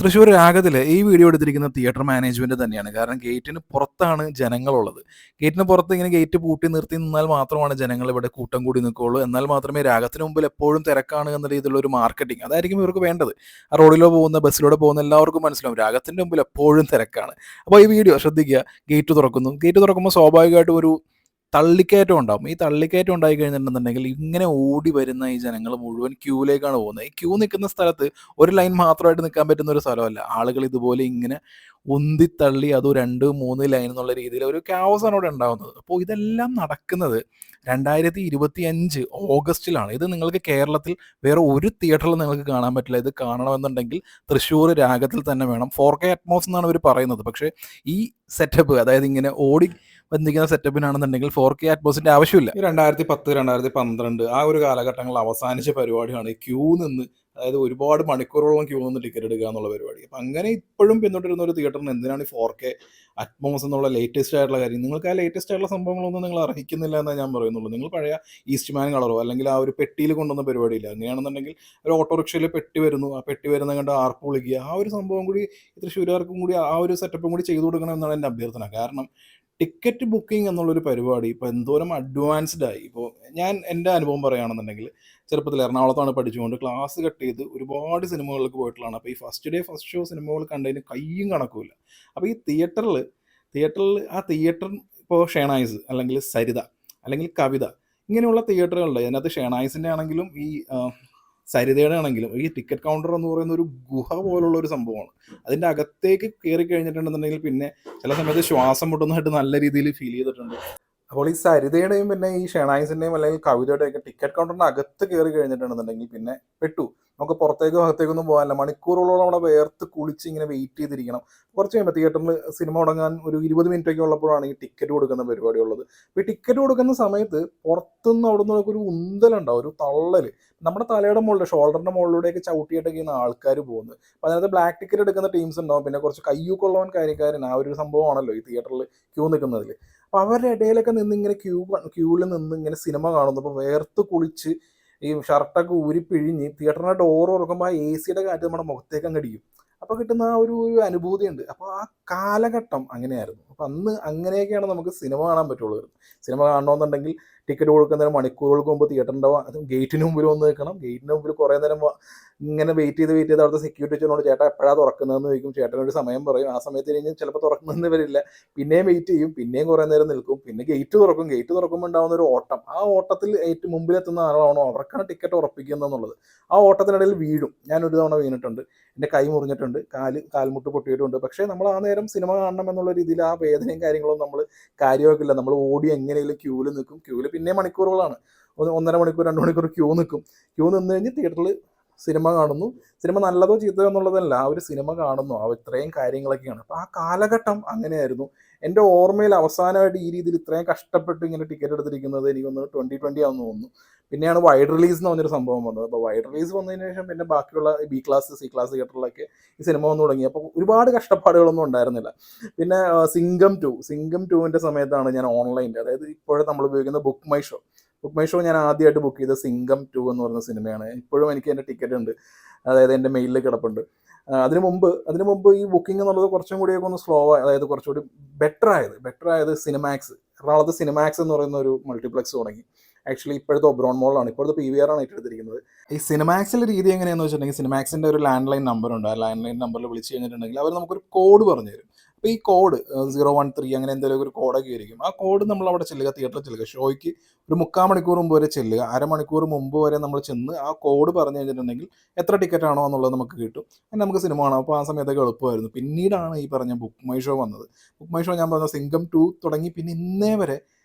തൃശ്ശൂർ രാഗത്തിൽ ഈ വീഡിയോ എടുത്തിരിക്കുന്ന തിയേറ്റർ മാനേജ്മെന്റ് തന്നെയാണ്. കാരണം ഗേറ്റിന് പുറത്താണ് ജനങ്ങളുള്ളത്. ഗേറ്റിന് പുറത്ത് ഇങ്ങനെ ഗേറ്റ് പൂട്ടി നിർത്തി നിന്നാൽ മാത്രമാണ് ജനങ്ങൾ ഇവിടെ കൂട്ടം കൂടി നിൽക്കുകയുള്ളൂ. എന്നാൽ മാത്രമേ രാഗത്തിന് മുമ്പിൽ എപ്പോഴും തിരക്കാണ് എന്ന രീതിയിലുള്ള ഒരു മാർക്കറ്റിംഗ് അതായിരിക്കും ഇവർക്ക് വേണ്ടത്. ആ റോഡിലോ പോകുന്ന ബസ്സിലൂടെ പോകുന്ന എല്ലാവർക്കും മനസ്സിലാവും രാഗത്തിന്റെ മുമ്പിൽ എപ്പോഴും തിരക്കാണ്. അപ്പോൾ ഈ വീഡിയോ ശ്രദ്ധിക്കുക. ഗേറ്റ് തുറക്കുന്നു. ഗേറ്റ് തുറക്കുമ്പോൾ സ്വാഭാവികമായിട്ടും ഒരു തള്ളിക്കയറ്റം ഉണ്ടാവും. ഈ തള്ളിക്കയറ്റം ഉണ്ടായി കഴിഞ്ഞിട്ടുണ്ടെന്നുണ്ടെങ്കിൽ ഇങ്ങനെ ഓടി വരുന്ന ഈ ജനങ്ങൾ മുഴുവൻ ക്യൂവിലേക്കാണ് പോകുന്നത്. ഈ ക്യൂ നിൽക്കുന്ന സ്ഥലത്ത് ഒരു ലൈൻ മാത്രമായിട്ട് നിൽക്കാൻ പറ്റുന്ന ഒരു സ്ഥലമല്ല. ആളുകൾ ഇതുപോലെ ഇങ്ങനെ ഉന്തിത്തള്ളി അതും 2, 3 ലൈൻ എന്നുള്ള രീതിയിൽ ഒരു ക്യാവസാണ് അവിടെ ഉണ്ടാകുന്നത്. അപ്പോൾ ഇതെല്ലാം നടക്കുന്നത് 2025 ഓഗസ്റ്റിലാണ്. ഇത് നിങ്ങൾക്ക് കേരളത്തിൽ വേറെ ഒരു തിയേറ്ററിലും നിങ്ങൾക്ക് കാണാൻ പറ്റില്ല. ഇത് കാണണമെന്നുണ്ടെങ്കിൽ തൃശ്ശൂർ രാഗത്തിൽ തന്നെ വേണം. 4K അറ്റ്മോസ് എന്നാണ് ഇവർ പറയുന്നത്. പക്ഷേ ഈ സെറ്റപ്പ് അതായത് ഇങ്ങനെ ഓടി ബന്ധിക്കുന്ന സെറ്റപ്പിനാണെന്നുണ്ടെങ്കിൽ 4K അറ്റ്മോസിന്റെ ആവശ്യമില്ല. 2010, 2012 ആ ഒരു കാലഘട്ടങ്ങളിൽ അവസാനിച്ച പരിപാടിയാണ് ക്യൂ നിന്ന്, അതായത് ഒരുപാട് മണിക്കൂറോളം ക്യൂ നിന്ന് ടിക്കറ്റ് എടുക്കുക എന്നുള്ള പരിപാടി. അപ്പം അങ്ങനെ ഇപ്പോഴും പിന്തുടരുന്ന ഒരു തിയേറ്ററിന് എന്തിനാണ് ഈ 4K അറ്റ്മോസ് എന്നുള്ള ലേറ്റസ്റ്റ് ആയിട്ടുള്ള കാര്യം? നിങ്ങൾക്ക് ആ ലേറ്റസ്റ്റ് ആയിട്ടുള്ള സംഭവങ്ങളൊന്നും നിങ്ങൾ അർഹിക്കുന്നില്ല എന്നേ ഞാൻ പറയുന്നുള്ളൂ. നിങ്ങൾ പഴയ ഈസ്റ്റ് മാൻ കളറോ അല്ലെങ്കിൽ ആ ഒരു പെട്ടിയിൽ കൊണ്ടുവന്ന പരിപാടിയില്ല. അങ്ങനെയാണെന്നുണ്ടെങ്കിൽ ഒരു ഓട്ടോറിക്ഷയിൽ പെട്ടി വരുന്നു, ആ പെട്ടി വരുന്ന കണ്ട് ആർപ്പ് വിളിക്കുക, ആ ഒരു സംഭവം കൂടി തൃശ്ശൂരുകാർക്കും കൂടി ആ ഒരു സെറ്റപ്പും കൂടി ചെയ്തു കൊടുക്കണം എന്നാണ് എൻ്റെ അഭ്യർത്ഥന. കാരണം ടിക്കറ്റ് ബുക്കിംഗ് എന്നുള്ളൊരു പരിപാടി ഇപ്പോൾ എന്തോരം അഡ്വാൻസ്ഡ് ആയി. ഇപ്പോൾ ഞാൻ എൻ്റെ അനുഭവം പറയുകയാണെന്നുണ്ടെങ്കിൽ ചെറുപ്പത്തിൽ എറണാകുളത്താണ് പഠിച്ചുകൊണ്ട് ക്ലാസ് കട്ട് ചെയ്ത് ഒരുപാട് സിനിമകളിലേക്ക് പോയിട്ടുള്ളതാണ്. അപ്പോൾ ഈ ഫസ്റ്റ് ഡേ ഫസ്റ്റ് ഷോ സിനിമകൾ കണ്ടതിന് കയ്യും കണക്കുമില്ല. അപ്പോൾ ഈ തിയേറ്ററിൽ ആ തിയേറ്റർ ഇപ്പോൾ ഷേണായിസ് അല്ലെങ്കിൽ സരിത അല്ലെങ്കിൽ കവിത ഇങ്ങനെയുള്ള തിയേറ്ററുകളുണ്ട്. അതിനകത്ത് ഷേണായിസിൻ്റെ ആണെങ്കിലും ഈ സരിതയുടെ ആണെങ്കിലും ഈ ടിക്കറ്റ് കൗണ്ടർ എന്ന് പറയുന്ന ഒരു ഗുഹ പോലുള്ള ഒരു സംഭവമാണ്. അതിൻ്റെ അകത്തേക്ക് കയറി കഴിഞ്ഞിട്ടുണ്ടെന്നുണ്ടെങ്കിൽ പിന്നെ ചില സമയത്ത് ശ്വാസം മുട്ടുന്നതായിട്ട് നല്ല രീതിയിൽ ഫീൽ ചെയ്തിട്ടുണ്ട്. അപ്പോൾ ഈ സരിതയുടെയും പിന്നെ ഈ ഷെണായിസിൻ്റെയും അല്ലെങ്കിൽ കവിതയുടെയൊക്കെ ടിക്കറ്റ് കൗണ്ടറിൻ്റെ അകത്ത് കയറി കഴിഞ്ഞിട്ടുണ്ടെന്നുണ്ടെങ്കിൽ പിന്നെ പെട്ടു. നമുക്ക് പുറത്തേക്കോ അകത്തേക്കൊന്നും പോകാനില്ല. മണിക്കൂറുകളോളം അവിടെ വേർത്ത് കുളിച്ച് ഇങ്ങനെ വെയിറ്റ് ചെയ്തിരിക്കണം. കുറച്ച് കഴിയുമ്പോൾ തിയേറ്ററിൽ സിനിമ തുടങ്ങാൻ ഒരു 20 മിനിറ്റൊക്കെ ഉള്ളപ്പോഴാണ് ഈ ടിക്കറ്റ് കൊടുക്കുന്ന പരിപാടി ഉള്ളത്. അപ്പോൾ ഈ ടിക്കറ്റ് കൊടുക്കുന്ന സമയത്ത് പുറത്തുനിന്ന് അവിടെ നിന്ന് ഒരു ഉന്തലുണ്ടാവും, ഒരു തള്ളൽ. നമ്മുടെ തലയുടെ മുകളിൽ ഷോൾഡറിൻ്റെ മുകളിലൂടെയൊക്കെ ചവിട്ടിയിട്ടൊക്കെയാണ് ആൾക്കാർ പോകുന്നത്. അപ്പോൾ അതിനകത്ത് ബ്ലാക്ക് ടിക്കറ്റ് എടുക്കുന്ന ടീംസ് ഉണ്ടാവും, പിന്നെ കുറച്ച് കയ്യൂക്കുള്ളവൻ കാര്യക്കാരൻ, ആ ഒരു സംഭവമാണല്ലോ ഈ തിയേറ്ററിൽ ക്യൂ നിൽക്കുന്നതിൽ. അപ്പോൾ അവരുടെ ഇടയിലൊക്കെ നിന്ന് ഇങ്ങനെ ക്യൂവിൽ നിന്ന് ഇങ്ങനെ സിനിമ കാണുന്നു. അപ്പോൾ വേർത്ത് കുളിച്ച് ഈ ഷർട്ടൊക്കെ ഊരി പിഴിഞ്ഞ് തിയേറ്ററിൻ്റെ ഡോർ തുറക്കുമ്പോൾ ആ AC-യുടെ കാറ്റ് നമ്മുടെ മുഖത്തേക്ക് അങ്ങ് അടിക്കും. അപ്പോൾ കിട്ടുന്ന ആ ഒരു അനുഭൂതിയുണ്ട്. അപ്പോൾ ആ കാലഘട്ടം അങ്ങനെയായിരുന്നു. അപ്പോൾ അന്ന് അങ്ങനെയൊക്കെയാണ് നമുക്ക് സിനിമ കാണാൻ പറ്റുള്ളൂ. സിനിമ കാണണമെന്നുണ്ടെങ്കിൽ ടിക്കറ്റ് കൊടുക്കുന്നതിന് മണിക്കൂറുകൾക്ക് മുമ്പ് തിയേറ്ററിൻ്റെ അതും ഗേറ്റിന് മുമ്പിൽ വന്ന് നിൽക്കണം. ഗേറ്റിന് മുമ്പിൽ കുറേ നേരം ഇങ്ങനെ വെയിറ്റ് ചെയ്ത് അവിടുത്തെ സെക്യൂരിറ്റിനോട് ചേട്ടാ എപ്പോഴാണ് തുറക്കുന്നതെന്ന് ചോദിക്കും. ചേട്ടനൊരു സമയം പറയും. ആ സമയത്ത് കഴിഞ്ഞ് ചിലപ്പോൾ തുറക്കുന്നതെന്ന് വരില്ല. പിന്നെയും വെയിറ്റ് ചെയ്യും, പിന്നെയും കുറേ നേരം നിൽക്കും, പിന്നെ ഗേറ്റ് തുറക്കും. ഗേറ്റ് തുറക്കുമ്പോൾ ഉണ്ടാകുന്ന ഒരു ഓട്ടം, ആ ഓട്ടത്തിൽ ഏറ്റവും മുമ്പിലെത്തുന്ന ആളാണോ അവർക്കാണ് ടിക്കറ്റ് ഉറപ്പിക്കുന്നത് എന്നുള്ളത്. ആ ഓട്ടത്തിനിടയിൽ വീഴും. ഞാനൊരു തവണ വീണിട്ടുണ്ട്, എൻ്റെ കൈ മുറിഞ്ഞിട്ടുണ്ട്, കാൽമുട്ട് പൊട്ടിയിട്ടുണ്ട്. പക്ഷേ നമ്മൾ ആ നേരം സിനിമ കാണണം എന്നുള്ള രീതിയിൽ ആ വേദനയും കാര്യങ്ങളും നമ്മൾ കാര്യമാക്കില്ല. നമ്മൾ ഓടി എങ്ങനെയെങ്കിലും ക്യൂവിൽ നിൽക്കും. ക്യൂവിൽ പിന്നെ മണിക്കൂറുകളാണ്, 1.5 മണിക്കൂർ 2 മണിക്കൂർ ക്യൂ നിൽക്കും. ക്യൂ നിന്ന് കഴിഞ്ഞ് തിയേറ്ററിൽ സിനിമ കാണുന്നു. സിനിമ നല്ലതോ ചീത്തയോ എന്നുള്ളതല്ല, ആ ഒരു സിനിമ കാണുന്നു. ആ ഇത്രയും കാര്യങ്ങളൊക്കെയാണ്. അപ്പോൾ ആ കാലഘട്ടം അങ്ങനെയായിരുന്നു. എൻ്റെ ഓർമ്മയിൽ അവസാനമായിട്ട് ഈ രീതിയിൽ ഇത്രയും കഷ്ടപ്പെട്ട് ഇങ്ങനെ ടിക്കറ്റ് എടുത്തിരിക്കുന്നത് എനിക്കൊന്ന് 2020 ആണെന്ന് തോന്നുന്നു. പിന്നെയാണ് വൈഡ് റിലീസ് എന്ന് പറഞ്ഞൊരു സംഭവം വന്നത്. അപ്പോൾ വൈഡ് റിലീസ് വന്നതിന് ശേഷം പിന്നെ ബാക്കിയുള്ള B ക്ലാസ് C ക്ലാസ് തിയേറ്ററിലൊക്കെ ഈ സിനിമ വന്നു തുടങ്ങി. അപ്പോൾ ഒരുപാട് കഷ്ടപ്പാടുകളൊന്നും ഉണ്ടായിരുന്നില്ല. പിന്നെ സിംഗം 2ൻ്റെ സമയത്താണ് ഞാൻ ഓൺലൈനിൽ, അതായത് ഇപ്പോഴും നമ്മൾ ഉപയോഗിക്കുന്ന ബുക്ക് മൈ ഷോ ഞാൻ ആദ്യമായിട്ട് ബുക്ക് ചെയ്ത സിംഗം 2 എന്ന് പറയുന്ന സിനിമയാണ്. ഇപ്പോഴും എനിക്ക് എൻ്റെ ടിക്കറ്റ് ഉണ്ട്, അതായത് എൻ്റെ മെയിലിൽ കിടപ്പുണ്ട്. അതിനു മുമ്പ് ഈ ബുക്കിംഗ് എന്നുള്ളത് കുറച്ചും കൂടിയൊക്കെ ഒന്ന് സ്ലോ ആയി, അതായത് കുറച്ചുകൂടി ബെറ്റർ ആയത് സിനിമാക്സ്. എറണാകുളത്ത് സിനിമാക്സ് എന്ന് പറയുന്ന ഒരു മൾട്ടിപ്ലക്സ് തുടങ്ങി. ആക്ച്വലി ഇപ്പോഴത്തെ ഒബ്രോൺ മോളിലാണ്, ഇപ്പോഴത്തെ PVR ആണ് ഏറ്റെടുത്തിരിക്കുന്നത്. ഈ സിനിമാക്സിലെ രീതി എങ്ങനെയാണെന്ന് വെച്ചിട്ടുണ്ടെങ്കിൽ സിനിമാക്സിൻ്റെ ഒരു ലാൻഡ് ലൈൻ നമ്പറുണ്ട്. ആ ലാൻഡ് ലൈൻ നമ്പറിൽ വിളിച്ച് കഴിഞ്ഞിട്ടുണ്ടെങ്കിൽ അവർ നമുക്കൊരു കോഡ് പറഞ്ഞു തരും. അപ്പോൾ ഈ കോഡ് 013 അങ്ങനെ എന്തെങ്കിലും ഒരു കോഡൊക്കെ ആയിരിക്കും. ആ കോഡ് നമ്മൾ അവിടെ ചെല്ലുക, തിയേറ്ററിൽ ചെല്ലുക, ഷോയ്ക്ക് ഒരു 3/4 മണിക്കൂർ മുമ്പ് വരെ ചെല്ലുക. അരമണിക്കൂർ മുമ്പ് വരെ നമ്മൾ ചെന്ന് ആ കോഡ് പറഞ്ഞു കഴിഞ്ഞിട്ടുണ്ടെങ്കിൽ എത്ര ടിക്കറ്റ് ആണോ എന്നുള്ളത് നമുക്ക് കിട്ടും. അങ്ങനെ നമുക്ക് സിനിമ കാണാം. അപ്പോൾ ആ സമയത്തൊക്കെ എളുപ്പമായിരുന്നു. പിന്നീടാണ് ഈ പറഞ്ഞ ബുക്ക് മൈ ഷോ വന്നത്. ബുക്ക് മൈ ഷോ ഞാൻ പറഞ്ഞ സിംഗം 2 തുടങ്ങി. പിന്നെ ഇന്നേ വരെ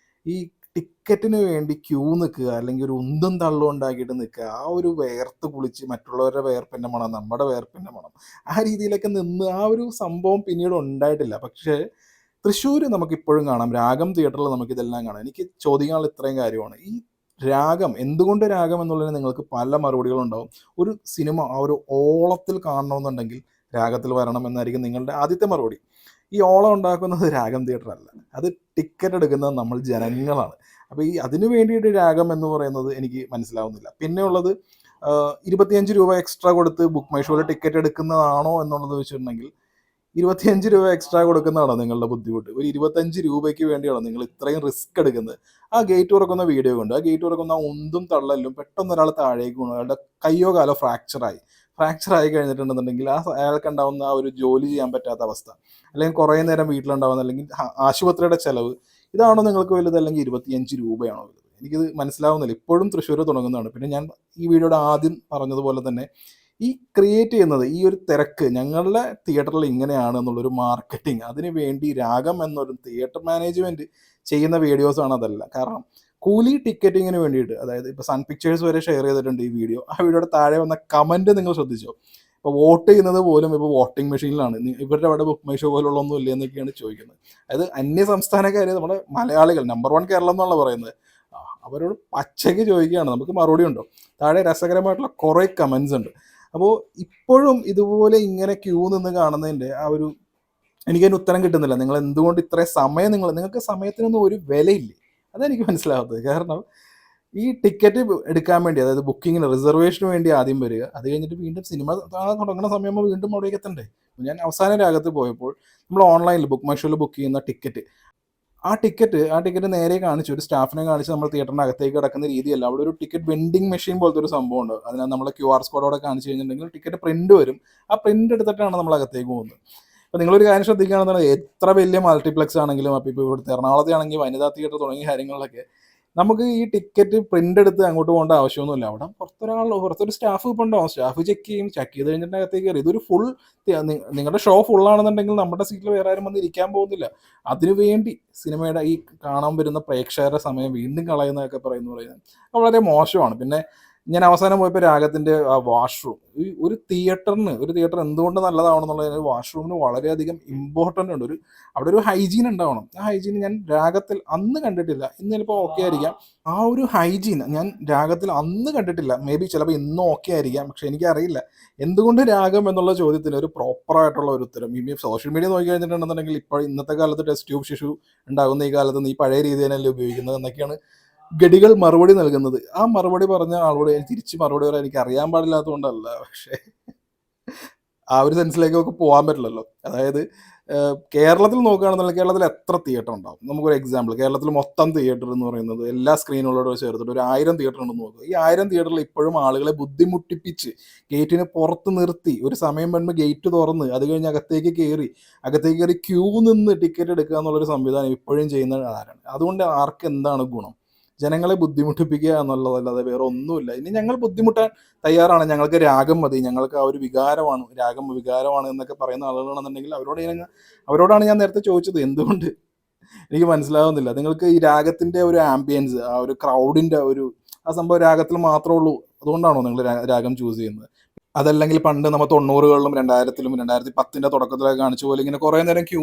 ഈ ടിക്കറ്റിന് വേണ്ടി ക്യൂ നിൽക്കുക, അല്ലെങ്കിൽ ഒരു ഉന്തും തള്ളും ഉണ്ടാക്കിയിട്ട് നിൽക്കുക, ആ ഒരു വേർത്ത് കുളിച്ച് മറ്റുള്ളവരുടെ വേർപ്പിൻ്റെ മണം, നമ്മുടെ വേർപ്പിൻ്റെ മണം, ആ രീതിയിലൊക്കെ നിന്ന് ആ ഒരു സംഭവം പിന്നീട് ഉണ്ടായിട്ടില്ല. പക്ഷേ തൃശ്ശൂർ നമുക്കിപ്പോഴും കാണാം. രാഗം തിയേറ്ററിൽ നമുക്കിതെല്ലാം കാണാം. എനിക്ക് ചോദിക്കാനുള്ള ഇത്രയും കാര്യമാണ്. ഈ രാഗം, എന്തുകൊണ്ട് രാഗം എന്നുള്ളതിന് നിങ്ങൾക്ക് പല മറുപടികളുണ്ടാവും. ഒരു സിനിമ ആ ഒരു ഓളത്തിൽ കാണണമെന്നുണ്ടെങ്കിൽ രാഗത്തിൽ വരണം എന്നായിരിക്കും നിങ്ങളുടെ ആദ്യത്തെ മറുപടി. ഈ ഓളം ഉണ്ടാക്കുന്നത് രാഗം തിയേറ്റർ അല്ല, അത് ടിക്കറ്റ് എടുക്കുന്നത് നമ്മൾ ജനങ്ങളാണ്. അപ്പോൾ ഈ അതിനു വേണ്ടിയിട്ട് രാഗം എന്ന് പറയുന്നത് എനിക്ക് മനസ്സിലാവുന്നില്ല. പിന്നെ ഉള്ളത് രൂപ എക്സ്ട്രാ കൊടുത്ത് ബുക്ക് മൈ ഷോയിൽ ടിക്കറ്റ് എടുക്കുന്നതാണോ എന്നുള്ളത് വെച്ചിട്ടുണ്ടെങ്കിൽ 25 രൂപ എക്സ്ട്രാ കൊടുക്കുന്നതാണോ നിങ്ങളുടെ ബുദ്ധിമുട്ട്? ഒരു 25 രൂപയ്ക്ക് വേണ്ടിയാണോ നിങ്ങൾ ഇത്രയും റിസ്ക് എടുക്കുന്നത്? ആ ഗേറ്റ് തുറക്കുന്ന വീഡിയോ കൊണ്ട് ആ ഗേറ്റ് തുറക്കുന്ന ഉന്തും തള്ളലും പെട്ടെന്ന് ഒരാൾ താഴേക്ക് വീണു, അയാളുടെ കയ്യോ കാലോ ഫ്രാക്ചറായി കഴിഞ്ഞിട്ടുണ്ടെന്നുണ്ടെങ്കിൽ അയാൾക്ക് ഉണ്ടാവുന്ന ആ ഒരു ജോലി ചെയ്യാൻ പറ്റാത്ത അവസ്ഥ, അല്ലെങ്കിൽ കുറേ നേരം വീട്ടിലുണ്ടാവുന്ന, അല്ലെങ്കിൽ ആശുപത്രിയുടെ ചെലവ്, ഇതാണോ നിങ്ങൾക്ക് വലുത്, അല്ലെങ്കിൽ 25 രൂപയാണോ വലുത്? എനിക്കിത് മനസ്സിലാവുന്നില്ല. ഇപ്പോഴും തൃശ്ശൂർ തുടങ്ങുന്നതാണ്. പിന്നെ ഞാൻ ഈ വീഡിയോയുടെ ആദ്യം പറഞ്ഞതുപോലെ തന്നെ ഈ ക്രിയേറ്റ് ചെയ്യുന്നത് ഈ ഒരു തിരക്ക്, ഞങ്ങളുടെ തിയേറ്ററിൽ ഇങ്ങനെയാണ് എന്നുള്ളൊരു മാർക്കറ്റിംഗ്, അതിന് വേണ്ടി രാഗം എന്നൊരു തിയേറ്റർ മാനേജ്മെൻറ്റ് ചെയ്യുന്ന വീഡിയോസാണ് അതെല്ലാം. കാരണം കൂലി ടിക്കറ്റിങ്ങിന് വേണ്ടിയിട്ട്, അതായത് ഇപ്പോൾ സൺ പിക്ചേഴ്സ് വരെ ഷെയർ ചെയ്തിട്ടുണ്ട് ഈ വീഡിയോ. ആ വീഡിയോയുടെ താഴെ വന്ന കമൻറ്റ് നിങ്ങൾ ശ്രദ്ധിച്ചോ? ഇപ്പോൾ വോട്ട് ചെയ്യുന്നത് പോലും ഇപ്പോൾ വോട്ടിംഗ് മെഷീനിലാണ്. ഇവരുടെ അവിടെ ബുക്ക് മൈ ഷോ പോലുള്ളൊന്നും ഇല്ല എന്നൊക്കെയാണ് ചോദിക്കുന്നത്. അതായത് അന്യ സംസ്ഥാനക്കാർ, നമ്മുടെ മലയാളികൾ, നമ്പർ 1 കേരളം എന്നുള്ള പറയുന്നത്, അവരോട് പച്ചയ്ക്ക് ചോദിക്കുകയാണ്, നമുക്ക് മറുപടി ഉണ്ടോ? താഴെ രസകരമായിട്ടുള്ള കുറേ കമൻസ് ഉണ്ട്. അപ്പോൾ ഇപ്പോഴും ഇതുപോലെ ഇങ്ങനെ ക്യൂ നിന്ന് കാണുന്നതിൻ്റെ ആ ഒരു, എനിക്കതിന് ഉത്തരം കിട്ടുന്നില്ല. നിങ്ങൾ എന്തുകൊണ്ട് ഇത്രയും സമയം, നിങ്ങൾക്ക് സമയത്തിനൊന്നും ഒരു വിലയില്ലേ? അതെനിക്ക് മനസ്സിലാവാത്തത്. കാരണം ഈ ടിക്കറ്റ് എടുക്കാൻ വേണ്ടി, അതായത് ബുക്കിങ്ങിന്, റിസർവേഷന് വേണ്ടി ആദ്യം വരിക, അത് കഴിഞ്ഞിട്ട് വീണ്ടും സിനിമ തുടങ്ങുന്ന സമയമാകുമ്പോൾ വീണ്ടും അവിടേക്ക് എത്തണ്ടേ? ഞാൻ അവസാന രാഗത്ത് പോയപ്പോൾ നമ്മൾ ഓൺലൈനിൽ ബുക്ക് മൈ ഷോയിൽ ബുക്ക് ചെയ്യുന്ന ടിക്കറ്റ്, ആ ടിക്കറ്റ് നേരെ കാണിച്ചു, ഒരു സ്റ്റാഫിനെ കാണിച്ച് നമ്മൾ തിയേറ്ററിൻ്റെ അകത്തേക്ക് കിടക്കുന്ന രീതിയല്ല. അവിടെ ഒരു ടിക്കറ്റ് വെൻഡിങ് മെഷീൻ പോലത്തെ ഒരു സംഭവം ഉണ്ട്. അതിനകത്ത് നമ്മൾ QR കോഡോടെ കാണിച്ചു കഴിഞ്ഞിട്ടുണ്ടെങ്കിൽ ടിക്കറ്റ് പ്രിന്റ് വരും. ആ പ്രിന്റ് എടുത്തിട്ടാണ് നമ്മൾ അകത്തേക്ക് പോകുന്നത്. അപ്പോൾ നിങ്ങളൊരു കാര്യം ശ്രദ്ധിക്കുകയാണെന്നുണ്ടെങ്കിൽ, എത്ര വലിയ മൾട്ടിപ്ലക്സ് ആണെങ്കിലും, അപ്പോൾ ഇപ്പോൾ ഇവിടുത്തെ എറണാകുളത്തെ ആണെങ്കിൽ വനിതാ തിയേറ്റർ തുടങ്ങിയ കാര്യങ്ങളിലൊക്കെ നമുക്ക് ഈ ടിക്കറ്റ് പ്രിന്റ് എടുത്ത് അങ്ങോട്ട് പോകേണ്ട ആവശ്യമൊന്നുമില്ല. അവിടെ പുറത്തൊരു സ്റ്റാഫ് ഇപ്പോൾ ഉണ്ടാവും. സ്റ്റാഫ് ചെക്ക് ചെയ്ത് കഴിഞ്ഞിട്ട് അകത്തേക്ക് കയറി. ഇതൊരു ഫുൾ, നിങ്ങളുടെ ഷോ ഫുള്ളാണെന്നുണ്ടെങ്കിൽ നമ്മുടെ സീറ്റിൽ വേറെ ആരും വന്ന് ഇരിക്കാൻ പോകുന്നില്ല. അതിനുവേണ്ടി സിനിമയുടെ ഈ കാണാൻ വരുന്ന പ്രേക്ഷകരുടെ സമയം വീണ്ടും കളയുന്നതൊക്കെ പറയുന്നത് വളരെ മോശമാണ്. പിന്നെ ഞാൻ അവസാനം പോയപ്പോൾ രാഗത്തിൻ്റെ ആ വാഷ്റൂം, ഈ ഒരു തിയേറ്റർ എന്തുകൊണ്ട് നല്ലതാവണമെന്നുള്ളതിന് വാഷ്റൂമിന് വളരെയധികം ഇമ്പോർട്ടൻ്റ് ഉണ്ട്. അവിടെ ഒരു ഹൈജീൻ ഉണ്ടാവണം. ആ ഹൈജീൻ ഞാൻ രാഗത്തിൽ അന്ന് കണ്ടിട്ടില്ല. ഇന്ന് ചിലപ്പോൾ ഓക്കെ ആയിരിക്കാം. ആ ഒരു ഹൈജീൻ ഞാൻ രാഗത്തിൽ അന്ന് കണ്ടിട്ടില്ല. മേ ബി ചിലപ്പോൾ ഇന്നും ഓക്കെ ആയിരിക്കാം. പക്ഷെ എനിക്കറിയില്ല എന്തുകൊണ്ട് രാഗം എന്നുള്ള ചോദ്യത്തിന് ഒരു പ്രോപ്പറായിട്ടുള്ള ഒരു ഉത്തരം. ഈ സോഷ്യൽ മീഡിയ നോക്കി കഴിഞ്ഞിട്ടുണ്ടെന്നുണ്ടെങ്കിൽ ഇപ്പോൾ ഇന്നത്തെ കാലത്ത് ടെസ്റ്റ് ട്യൂബ് ശിശു ഉണ്ടാകുന്ന ഈ കാലത്ത് നീ പഴയ രീതി തന്നെയല്ലേ ഉപയോഗിക്കുന്നത് എന്നൊക്കെയാണ് ഗഡികൾ മറുപടി നൽകുന്നത്. ആ മറുപടി പറഞ്ഞ ആളോട് തിരിച്ച് മറുപടി പറയാൻ എനിക്ക് അറിയാൻ പാടില്ലാത്തതുകൊണ്ടല്ല, പക്ഷേ ആ ഒരു സെൻസിലേക്കൊക്കെ പോകാൻ പറ്റില്ലല്ലോ. അതായത് കേരളത്തിൽ നോക്കുകയാണെന്നുണ്ടെങ്കിൽ കേരളത്തിൽ എത്ര തിയേറ്റർ ഉണ്ടാവും? നമുക്കൊരു എക്സാമ്പിൾ, കേരളത്തിൽ മൊത്തം തിയേറ്റർ എന്ന് പറയുന്നത് എല്ലാ സ്ക്രീനുകളോട് ചേർത്തിട്ട് ഒരു 1000 തിയേറ്റർ ഉണ്ടെന്ന് നോക്കുക. ഈ 1000 തിയേറ്ററിൽ ഇപ്പോഴും ആളുകളെ ബുദ്ധിമുട്ടിപ്പിച്ച് ഗേറ്റിന് പുറത്ത് നിർത്തി, ഒരു സമയം വരുമ്പോൾ ഗേറ്റ് തുറന്ന് അത് കഴിഞ്ഞ് അകത്തേക്ക് കയറി ക്യൂ നിന്ന് ടിക്കറ്റ് എടുക്കുക എന്നുള്ളൊരു സംവിധാനം ഇപ്പോഴും ചെയ്യുന്നത് ആരാണ്? അതുകൊണ്ട് ആർക്ക് എന്താണ് ഗുണം? ജനങ്ങളെ ബുദ്ധിമുട്ടിപ്പിക്കുക എന്നുള്ളതല്ലാതെ വേറെ ഒന്നുമില്ല. ഇനി ഞങ്ങൾ ബുദ്ധിമുട്ടാൻ തയ്യാറാണ്, ഞങ്ങൾക്ക് രാഗം മതി, ഞങ്ങൾക്ക് ആ ഒരു രാഗം വികാരമാണ് എന്നൊക്കെ പറയുന്ന ആളുകളാണെന്നുണ്ടെങ്കിൽ അവരോടാണ് ഞാൻ നേരത്തെ ചോദിച്ചത് എന്തുകൊണ്ട്. എനിക്ക് മനസ്സിലാവുന്നില്ല. നിങ്ങൾക്ക് ഈ രാഗത്തിൻ്റെ ഒരു ആംബിയൻസ്, ആ ഒരു ക്രൗഡിൻ്റെ ആ സംഭവം രാഗത്തിൽ മാത്രമേ ഉള്ളൂ, അതുകൊണ്ടാണോ നിങ്ങൾ രാഗം ചൂസ് ചെയ്യുന്നത്? അതല്ലെങ്കിൽ പണ്ട് നമ്മൾ 90കളിലും 2000-ലും 2010-ന്റെ തുടക്കത്തിലൊക്കെ കാണിച്ച പോലെ ഇങ്ങനെ കുറേ നേരം ക്യൂ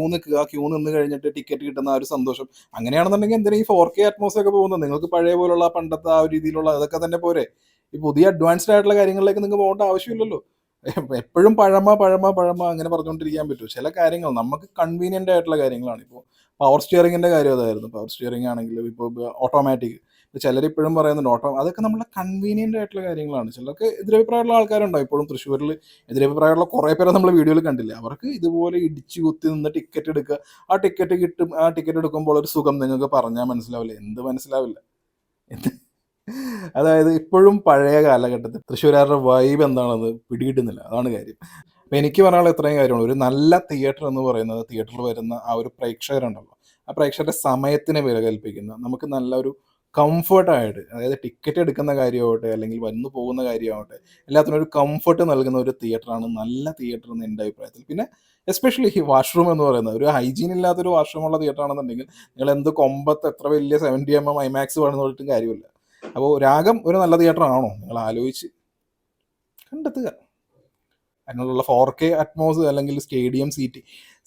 നിന്ന് കഴിഞ്ഞിട്ട് ടിക്കറ്റ് കിട്ടുന്ന ആ ഒരു സന്തോഷം. അങ്ങനെയാണെന്നുണ്ടെങ്കിൽ എന്തിനാ ഈ 4K അറ്റ്മോസൊക്കെ പോകുന്നത്? നിങ്ങൾക്ക് പഴയ പോലുള്ള പണ്ടത്തെ ആ ഒരു രീതിയിലുള്ള അതൊക്കെ തന്നെ പോരെ? ഈ പുതിയ അഡ്വാൻസ്ഡ് ആയിട്ടുള്ള കാര്യങ്ങളിലേക്ക് നിങ്ങൾക്ക് പോകേണ്ട ആവശ്യമില്ലല്ലോ. എപ്പോഴും പഴമ അങ്ങനെ പറഞ്ഞുകൊണ്ടിരിക്കാൻ പറ്റുമോ? ചില കാര്യങ്ങൾ നമുക്ക് കൺവീനിയൻ്റ് ആയിട്ടുള്ള കാര്യങ്ങളാണ്. ഇപ്പോൾ പവർ സ്റ്റിയറിങ്ങിൻ്റെ കാര്യം അതായിരുന്നു. പവർ സ്റ്റിയറിംഗ് ആണെങ്കിലും ഇപ്പോൾ ഓട്ടോമാറ്റിക്, ചിലരിപ്പോഴും പറയുന്നുണ്ട് അതൊക്കെ നമ്മളെ കൺവീനിയൻ്റ് ആയിട്ടുള്ള കാര്യങ്ങളാണ്. ചിലർക്ക് എതിരഭിപ്രായമുള്ള ആൾക്കാരുണ്ടാവും. ഇപ്പോഴും തൃശ്ശൂരിൽ എതിരഭിപ്രായമുള്ള കുറേ പേരെ നമ്മൾ വീഡിയോയിൽ കണ്ടില്ല. അവർക്ക് ഇതുപോലെ ഇടിച്ചു കുത്തി നിന്ന് ടിക്കറ്റ് എടുക്കുക, ആ ടിക്കറ്റ് കിട്ടും, ആ ടിക്കറ്റ് എടുക്കുമ്പോൾ ഒരു സുഖം നിങ്ങൾക്ക് പറഞ്ഞാൽ മനസ്സിലാവില്ല. എന്ത് മനസ്സിലാവില്ല? അതായത് ഇപ്പോഴും പഴയ കാലഘട്ടത്തിൽ തൃശ്ശൂരുകാരുടെ വൈബ് എന്താണെന്ന് പിടികിട്ടുന്നില്ല. അതാണ് കാര്യം. അപ്പം എനിക്ക് പറയാനുള്ള ഇത്രയും കാര്യമാണ്. ഒരു നല്ല തിയേറ്റർ എന്ന് പറയുന്നത് തിയേറ്ററിൽ വരുന്ന ആ ഒരു പ്രേക്ഷകരുണ്ടല്ലോ, ആ പ്രേക്ഷകരുടെ സമയത്തിന് വില കൽപ്പിക്കുന്ന, നമുക്ക് നല്ലൊരു കംഫർട്ടായിട്ട്, അതായത് ടിക്കറ്റ് എടുക്കുന്ന കാര്യമാവട്ടെ അല്ലെങ്കിൽ വന്നു പോകുന്ന കാര്യമാവട്ടെ, എല്ലാത്തിനും ഒരു കംഫർട്ട് നൽകുന്ന ഒരു തിയേറ്ററാണ് നല്ല തിയേറ്റർ എന്ന് എൻ്റെ അഭിപ്രായത്തിൽ. പിന്നെ എസ്പെഷ്യലി ഈ വാഷ്റൂം എന്ന് പറയുന്നത് ഒരു ഹൈജീൻ ഇല്ലാത്തൊരു വാഷ്റൂമുള്ള തിയേറ്റർ ആണെന്നുണ്ടെങ്കിൽ നിങ്ങൾ എന്ത് കൊമ്പത്ത് എത്ര വലിയ 70mm IMAX വേണമെന്ന് പറഞ്ഞിട്ടും കാര്യമില്ല. അപ്പോൾ രാഗം ഒരു നല്ല തിയേറ്റർ ആണോ? നിങ്ങൾ ആലോചിച്ച് കണ്ടെത്തുക. അതിനുള്ള 4K അറ്റ്മോസ് അല്ലെങ്കിൽ സ്റ്റേഡിയം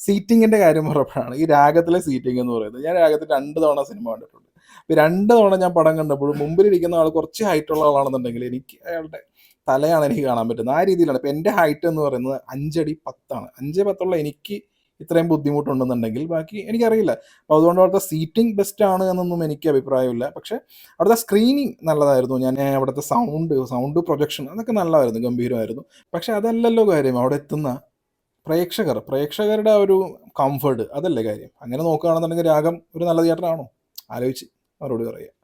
സീറ്റിങ്ങിൻ്റെ കാര്യം പറഞ്ഞപ്പോഴാണ് ഈ രാഗത്തിലെ സീറ്റിംഗ് എന്ന് പറയുന്നത്. ഞാൻ രാഗത്തിൽ 2 തവണ സിനിമ കണ്ടിട്ടുണ്ട്. അപ്പോൾ 2 തവണ ഞാൻ പടം കണ്ടപ്പോഴും മുമ്പിലിരിക്കുന്ന ആൾ കുറച്ച് ഹൈറ്റുള്ള ആളാണെന്നുണ്ടെങ്കിൽ എനിക്ക് അയാളുടെ തലയാണ് എനിക്ക് കാണാൻ പറ്റുന്നത്. ആ രീതിയിലാണ്. ഇപ്പോൾ എൻ്റെ ഹൈറ്റ് എന്ന് പറയുന്നത് 5 അടി 10 ആണ്. 5 10 എനിക്ക് ഇത്രയും ബുദ്ധിമുട്ടുണ്ടെന്നുണ്ടെങ്കിൽ ബാക്കി എനിക്കറിയില്ല. അപ്പോൾ അതുകൊണ്ട് അവിടുത്തെ സീറ്റിംഗ് ബെസ്റ്റ് ആണ് എന്നൊന്നും എനിക്ക് അഭിപ്രായമില്ല. പക്ഷേ അവിടുത്തെ സ്ക്രീനിങ് നല്ലതായിരുന്നു. ഞാൻ അവിടുത്തെ സൗണ്ട് പ്രൊജക്ഷൻ അതൊക്കെ നല്ലതായിരുന്നു, ഗംഭീരമായിരുന്നു. പക്ഷേ അതല്ലല്ലോ കാര്യം. അവിടെ എത്തുന്ന പ്രേക്ഷകരുടെ ആ ഒരു കംഫർട്ട് അതല്ലേ കാര്യം. അങ്ങനെ നോക്കുകയാണെന്നുണ്ടെങ്കിൽ രാഗം ഒരു നല്ല തിയേറ്ററാണോ? ആലോചിച്ച് മറുപടി പറയുക.